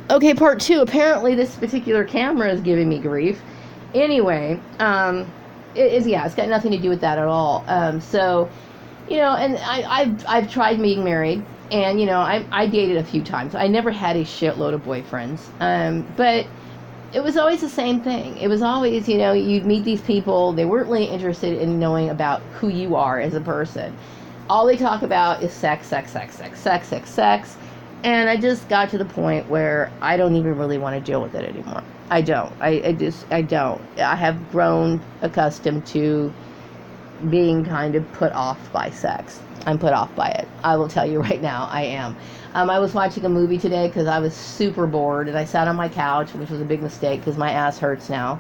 Okay, part two. Apparently, this particular camera is giving me grief. Anyway, it's got nothing to do with that at all. So, and I've tried being married, and I dated a few times. I never had a shitload of boyfriends, but it was always the same thing. It was always, you'd meet these people. They weren't really interested in knowing about who you are as a person. All they talk about is sex, sex, sex, sex, sex, sex, sex. And I just got to the point where I don't even really want to deal with it anymore. I don't. I don't. I have grown accustomed to being kind of put off by sex. I'm put off by it. I will tell you right now, I am. I was watching a movie today because I was super bored, and I sat on my couch, which was a big mistake because my ass hurts now.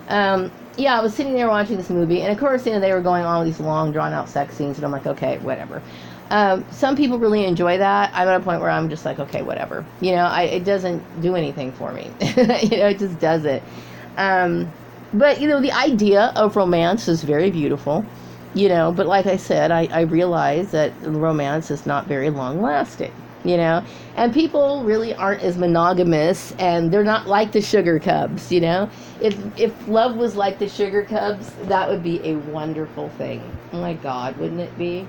I was sitting there watching this movie, and of course, they were going on with these long, drawn-out sex scenes, and I'm like, okay, whatever. Some people really enjoy that. I'm at a point where I'm just like, okay, whatever. It doesn't do anything for me. It just doesn't. But the idea of romance is very beautiful. But like I said, I realize that romance is not very long lasting. And people really aren't as monogamous, and they're not like the sugar cubs. If love was like the sugar cubs, that would be a wonderful thing. Oh my God, wouldn't it be?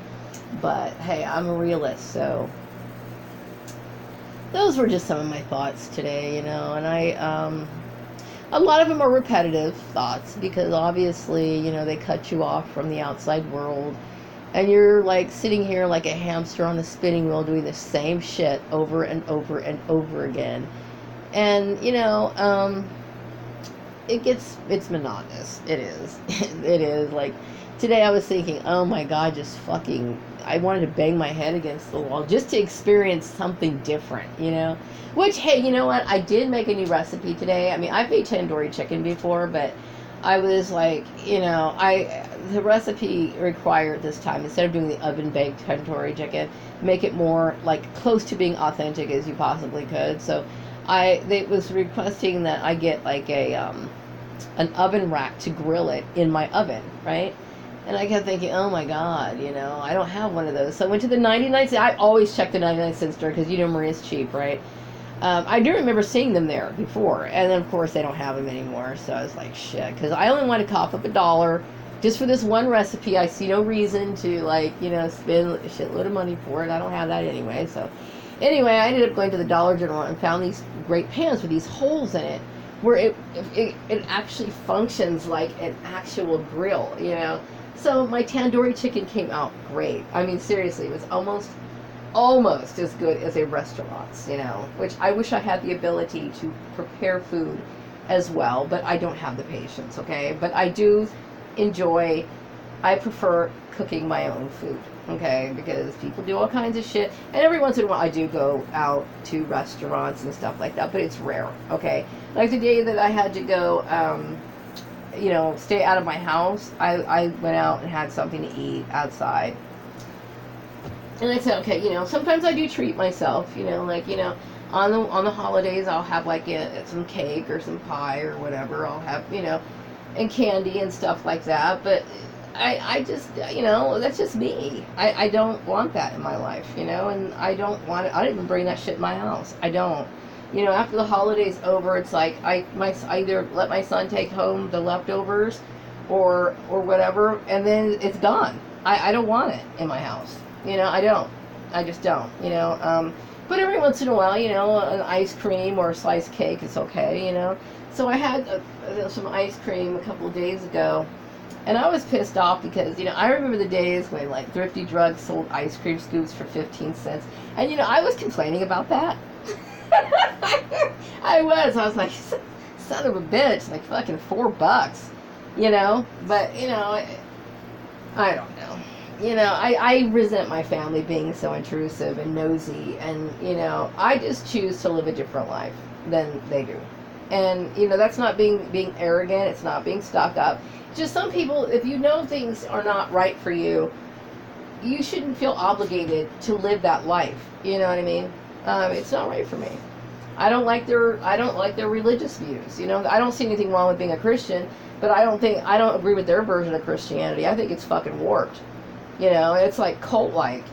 But hey, I'm a realist, so those were just some of my thoughts today, and a lot of them are repetitive thoughts because obviously, they cut you off from the outside world, and you're like sitting here like a hamster on a spinning wheel doing the same shit over and over and over again. And, it's monotonous. It is. It is. Like, today I was thinking, oh my God, I wanted to bang my head against the wall just to experience something different, Which, hey, you know what? I did make a new recipe today. I mean, I've made tandoori chicken before, but I was like, the recipe required this time, instead of doing the oven-baked tandoori chicken, make it more, like, close to being authentic as you possibly could. So they was requesting that I get, like, an oven rack to grill it in my oven, right? And I kept thinking, oh my God, I don't have one of those. So I went to the 99 cents. I always check the 99 cent store because, Maria's cheap, right? I do remember seeing them there before. And then, of course, they don't have them anymore. So I was like, shit. Because I only want to cough up $1 just for this one recipe. I see no reason to, spend a shitload of money for it. I don't have that anyway. So anyway, I ended up going to the Dollar General and found these great pans with these holes in it where it actually functions like an actual grill, So my tandoori chicken came out great. I mean, seriously, it was almost as good as a restaurant's, which I wish I had the ability to prepare food as well, but I don't have the patience, okay? But I prefer cooking my own food, okay? Because people do all kinds of shit, and every once in a while I do go out to restaurants and stuff like that, but it's rare, okay? Like the day that I had to go, stay out of my house, I went out and had something to eat outside. And I said, okay, sometimes I do treat myself, on the holidays I'll have like some cake or some pie or whatever. I'll have, and candy and stuff like that. But I just, that's just me. I don't want that in my life, and I don't want it. I don't even bring that shit in my house. I don't. After the holiday's over, it's like I either let my son take home the leftovers or whatever, and then it's gone. I don't want it in my house. I don't. I just don't. But every once in a while, an ice cream or a sliced cake is okay. So I had some ice cream a couple of days ago, and I was pissed off because, I remember the days when, like, Thrifty Drugs sold ice cream scoops for 15 cents. And, I was complaining about that. I was like, son of a bitch, like fucking $4. But, I don't know. I resent my family being so intrusive and nosy, and, I just choose to live a different life than they do. And, that's not being arrogant, it's not being stuck up. Just some people, if you know things are not right for you, you shouldn't feel obligated to live that life. You know what I mean? It's not right for me. I don't like their religious views. I don't see anything wrong with being a Christian, but I don't agree with their version of Christianity. I think it's fucking warped. It's like cult-like,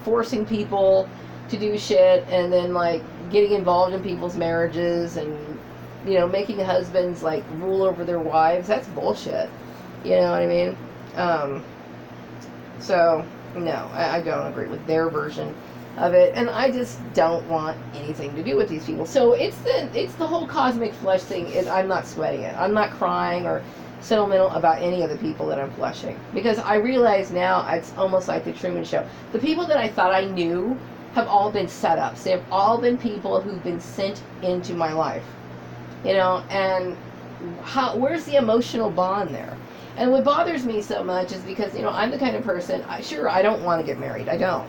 forcing people to do shit and then like getting involved in people's marriages and, making husbands, like, rule over their wives. That's bullshit. You know what I mean? So, no, I don't agree with their version of it, and I just don't want anything to do with these people. So it's the whole cosmic flesh thing. I'm not sweating it. I'm not crying or sentimental about any of the people that I'm flushing, because I realize now it's almost like the Truman Show. The people that I thought I knew have all been set up. So they've all been people who've been sent into my life, and where's the emotional bond there? And what bothers me so much is because, I'm the kind of person, I don't want to get married. I don't.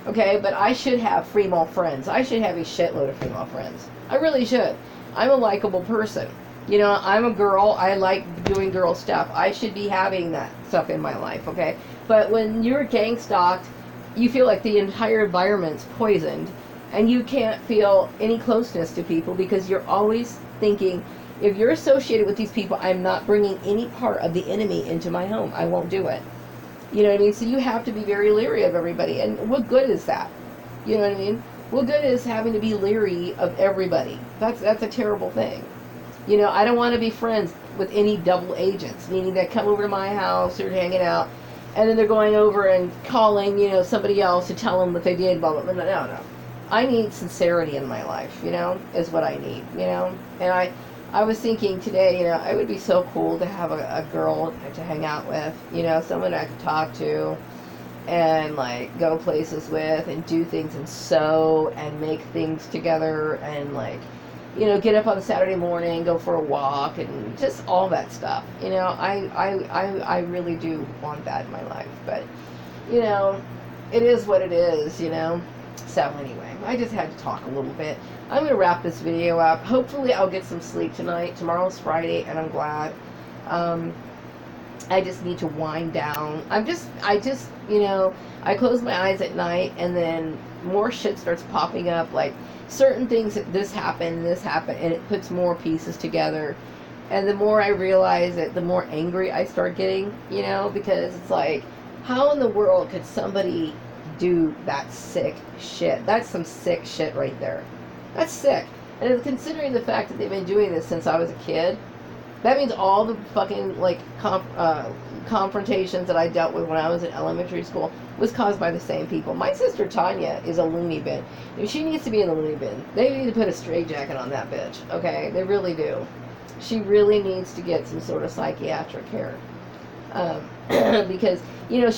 Okay, but I should have female friends. I should have a shitload of female friends. I really should. I'm a likable person. I'm a girl. I like doing girl stuff. I should be having that stuff in my life, okay? But when you're gang stalked, you feel like the entire environment's poisoned, and you can't feel any closeness to people because you're always thinking, if you're associated with these people, I'm not bringing any part of the enemy into my home. I won't do it. You know what I mean? So you have to be very leery of everybody. And what good is that? You know what I mean? What good is having to be leery of everybody? That's a terrible thing. I don't want to be friends with any double agents, meaning that come over to my house or hanging out, and then they're going over and calling, somebody else to tell them what they did, blah, blah, blah. No. I need sincerity in my life, is what I need, And I was thinking today, it would be so cool to have a girl to hang out with, someone I could talk to and, like, go places with and do things and sew and make things together and, like, get up on Saturday morning, go for a walk and just all that stuff. I really do want that in my life. But, it is what it is, So anyway, I just had to talk a little bit. I'm going to wrap this video up. Hopefully I'll get some sleep tonight. Tomorrow's Friday, and I'm glad. I just need to wind down. I close my eyes at night, and then more shit starts popping up, like certain things that this happened, and it puts more pieces together. And the more I realize it, the more angry I start getting, because it's like, how in the world could somebody do that sick shit? That's some sick shit right there. That's sick. And considering the fact that they've been doing this since I was a kid, that means all the fucking, like, confrontations that I dealt with when I was in elementary school was caused by the same people. My sister Tanya is a loony bin. If she needs to be in the loony bin, they need to put a straitjacket on that bitch, okay? They really do. She really needs to get some sort of psychiatric care. Because,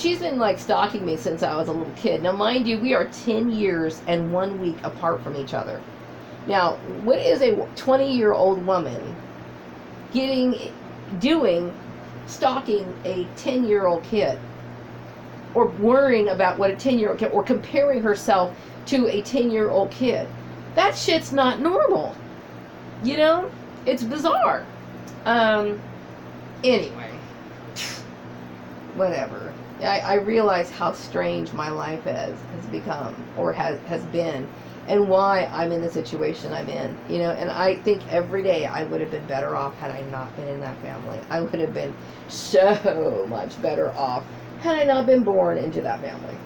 she's been, like, stalking me since I was a little kid. Now, mind you, we are 10 years and 1 week apart from each other. Now, what is a 20-year-old woman stalking a 10-year-old kid, or worrying about what a 10-year-old kid, or comparing herself to a 10-year-old kid? That shit's not normal. It's bizarre. Anyway, whatever. I realize how strange my life has become, or has been, and why I'm in the situation I'm in, and I think every day I would have been better off had I not been in that family. I would have been so much better off had I not been born into that family,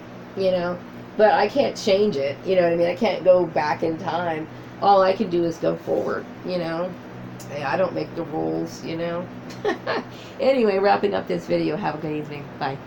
but I can't change it, I can't go back in time. All I can do is go forward, I don't make the rules, Anyway, wrapping up this video. Have a good evening. Bye.